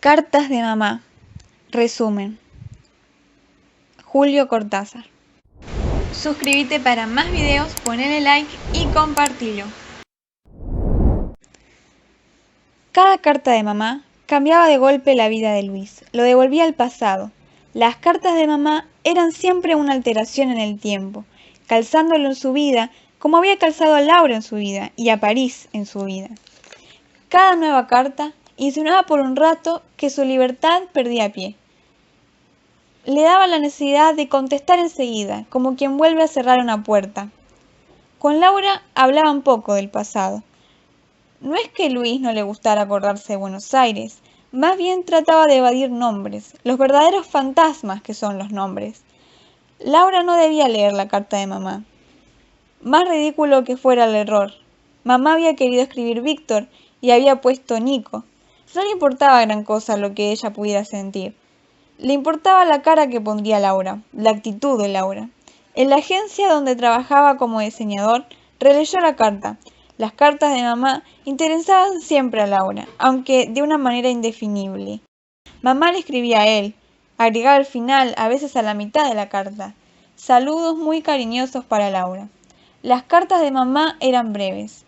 Cartas de mamá. Resumen. Julio Cortázar. Suscríbete para más videos, ponele like y compartilo. Cada carta de mamá cambiaba de golpe la vida de Luis, lo devolvía al pasado. Las cartas de mamá eran siempre una alteración en el tiempo, calzándolo en su vida como había calzado a Laura en su vida y a París en su vida. Cada nueva carta insinuaba por un rato que su libertad perdía pie. Le daba la necesidad de contestar enseguida, como quien vuelve a cerrar una puerta. Con Laura hablaban poco del pasado. No es que Luis no le gustara acordarse de Buenos Aires, más bien trataba de evadir nombres, los verdaderos fantasmas que son los nombres. Laura no debía leer la carta de mamá. Más ridículo que fuera el error. Mamá había querido escribir Víctor y había puesto Nico. No le importaba gran cosa lo que ella pudiera sentir. Le importaba la cara que pondría Laura, la actitud de Laura. En la agencia donde trabajaba como diseñador, releyó la carta. Las cartas de mamá interesaban siempre a Laura, aunque de una manera indefinible. Mamá le escribía a él, agregaba al final, a veces a la mitad de la carta, saludos muy cariñosos para Laura. Las cartas de mamá eran breves.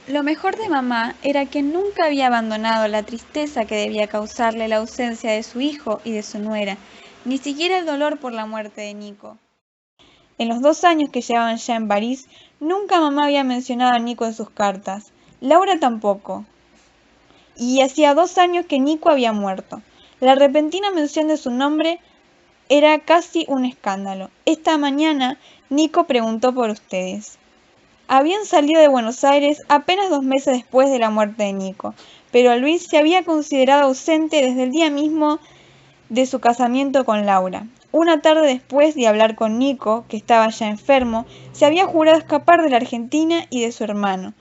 Lo mejor de mamá era que nunca había abandonado la tristeza que debía causarle la ausencia de su hijo y de su nuera, ni siquiera el dolor por la muerte de Nico. En los 2 años que llevaban ya en París, nunca mamá había mencionado a Nico en sus cartas, Laura tampoco. Y hacía 2 años que Nico había muerto. La repentina mención de su nombre era casi un escándalo. Esta mañana Nico preguntó por ustedes. Habían salido de Buenos Aires apenas 2 meses después de la muerte de Nico, pero Luis se había considerado ausente desde el día mismo de su casamiento con Laura. Una tarde después de hablar con Nico, que estaba ya enfermo, se había jurado escapar de la Argentina y de su hermano.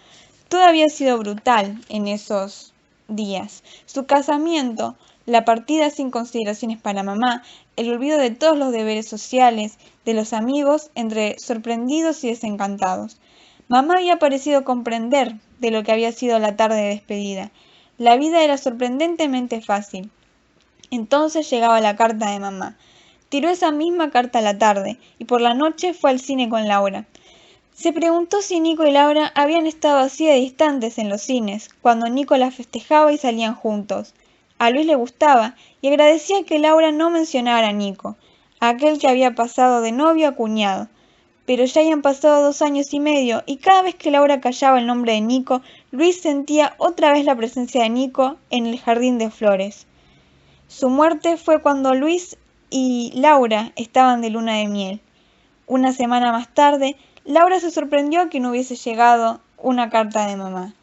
Todo había sido brutal en esos días. Su casamiento, la partida sin consideraciones para mamá, el olvido de todos los deberes sociales, de los amigos, entre sorprendidos y desencantados. Mamá había parecido comprender de lo que había sido la tarde de despedida. La vida era sorprendentemente fácil. Entonces llegaba la carta de mamá. Tiró esa misma carta a la tarde y por la noche fue al cine con Laura. Se preguntó si Nico y Laura habían estado así de distantes en los cines, cuando Nico la festejaba y salían juntos. A Luis le gustaba y agradecía que Laura no mencionara a Nico, aquel que había pasado de novio a cuñado. Pero ya habían pasado 2 años y medio, y cada vez que Laura callaba el nombre de Nico, Luis sentía otra vez la presencia de Nico en el jardín de flores. Su muerte fue cuando Luis y Laura estaban de luna de miel. Una semana más tarde, Laura se sorprendió que no hubiese llegado una carta de mamá.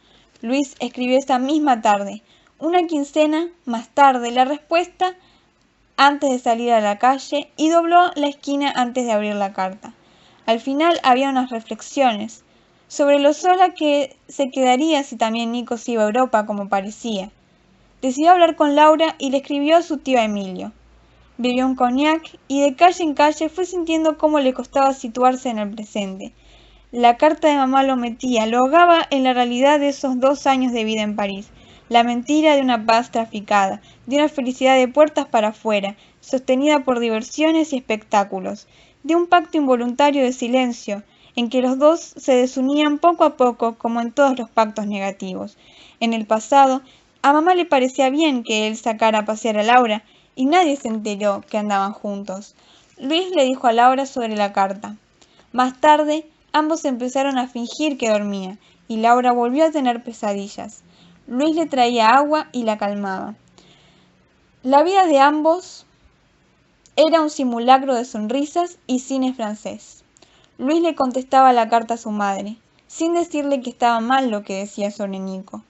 Luis escribió esa misma tarde. Una quincena más tarde, la respuesta antes de salir a la calle y dobló la esquina antes de abrir la carta. Al final había unas reflexiones sobre lo sola que se quedaría si también Nico se iba a Europa como parecía. Decidió hablar con Laura y le escribió a su tío Emilio. Bebió un cognac y de calle en calle fue sintiendo cómo le costaba situarse en el presente. La carta de mamá lo metía, lo ahogaba en la realidad de esos 2 años de vida en París, la mentira de una paz traficada, de una felicidad de puertas para afuera, sostenida por diversiones y espectáculos, de un pacto involuntario de silencio, en que los dos se desunían poco a poco como en todos los pactos negativos. En el pasado, a mamá le parecía bien que él sacara a pasear a Laura, y nadie se enteró que andaban juntos. Luis le dijo a Laura sobre la carta. Más tarde, ambos empezaron a fingir que dormía, y Laura volvió a tener pesadillas. Luis le traía agua y la calmaba. La vida de ambos era un simulacro de sonrisas y cine francés. Luis le contestaba la carta a su madre, sin decirle que estaba mal lo que decía sobre Nico.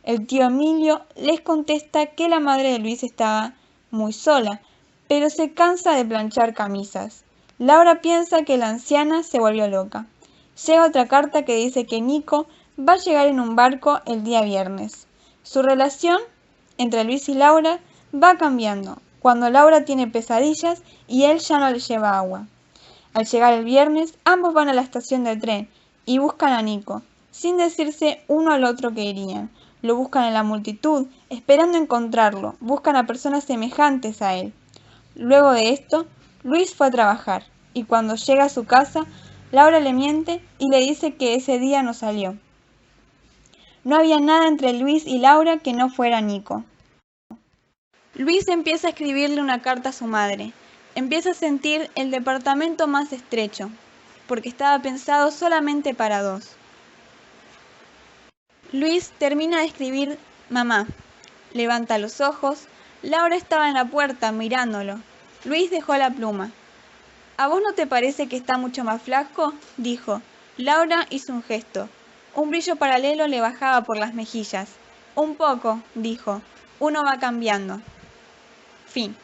El tío Emilio les contesta que la madre de Luis estaba muy sola, pero se cansa de planchar camisas. Laura piensa que la anciana se volvió loca. Llega otra carta que dice que Nico va a llegar en un barco el día viernes. Su relación entre Luis y Laura va cambiando, cuando Laura tiene pesadillas y él ya no le lleva agua. Al llegar el viernes, ambos van a la estación de tren y buscan a Nico, sin decirse uno al otro que irían. lo buscan en la multitud, esperando encontrarlo, buscan a personas semejantes a él. Luego de esto, Luis fue a trabajar, y cuando llega a su casa, Laura le miente y le dice que ese día no salió. No había nada entre Luis y Laura que no fuera Nico. Luis empieza a escribirle una carta a su madre. Empieza a sentir el departamento más estrecho, porque estaba pensado solamente para dos. Luis termina de escribir mamá. Levanta los ojos. Laura estaba en la puerta mirándolo. Luis dejó la pluma. ¿A vos no te parece que está mucho más flaco?, dijo. Laura hizo un gesto. Un brillo paralelo le bajaba por las mejillas. Un poco, dijo. Uno va cambiando. Fin.